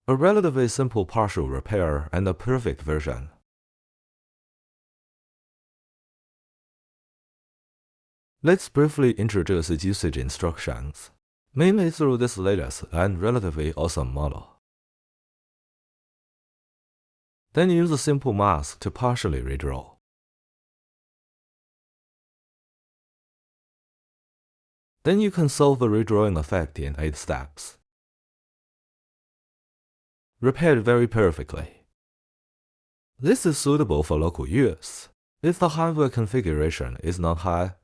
a relatively simple partial repair and a perfect version. Let's briefly introduce its usage instructions, mainly through this latest and relatively awesome model. Then use a simple mask to partially redraw. Then you can solve the redrawing effect in 8 steps. Repaired very perfectly. This is suitable for local use. If the hardware configuration is not high,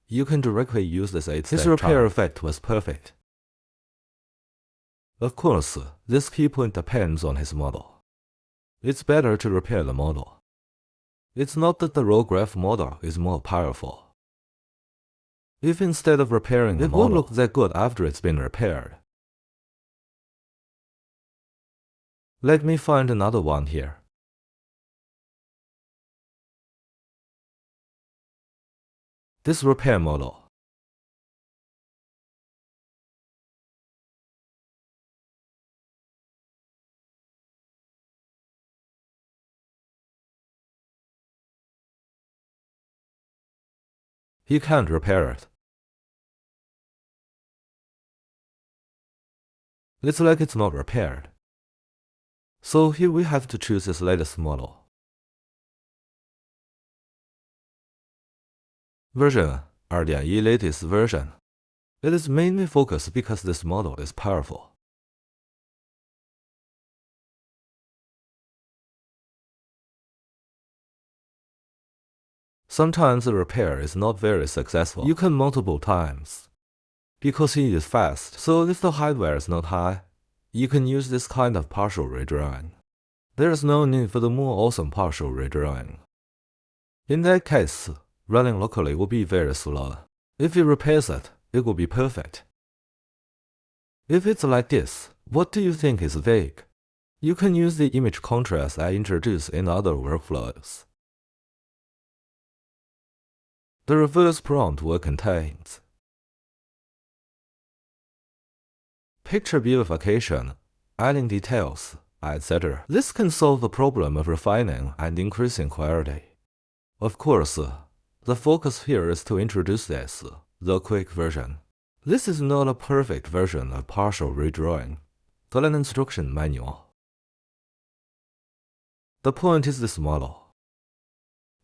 you can directly use this 8-step His repair effect was perfect. Of course, this key point depends on his model. It's better to repair the model. It's not that the raw graph model is more powerful. If instead of repairing the model, it won't look that good after it's been repaired. Let me find another one here. This repair model. He can't repair it. It's like it's not repaired. So here we have to choose this latest model. Version 2.1 latest version. It is mainly focused because this model is powerful. Sometimes the repair is not very successful. You can multiple times. Because he is fast, so if the hardware is not high, you can use this kind of partial redrawing. There is no need for the more awesome partial redrawing. In that case, running locally will be very slow. If he repairs it, it will be perfect. If it's like this, what do you think is vague? You can use the image contrast I introduced in other workflows. The reverse prompt will contain picture beautification, adding details, etc. This can solve the problem of refining and increasing quality. Of course, the focus here is to introduce this, the quick version. This is not a perfect version of partial redrawing, but an instruction manual. The point is this model.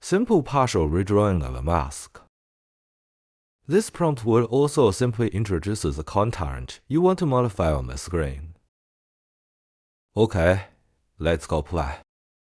Simple partial redrawing of a mask. This prompt will also simply introduce the content you want to modify on the screen. Okay, let's go play.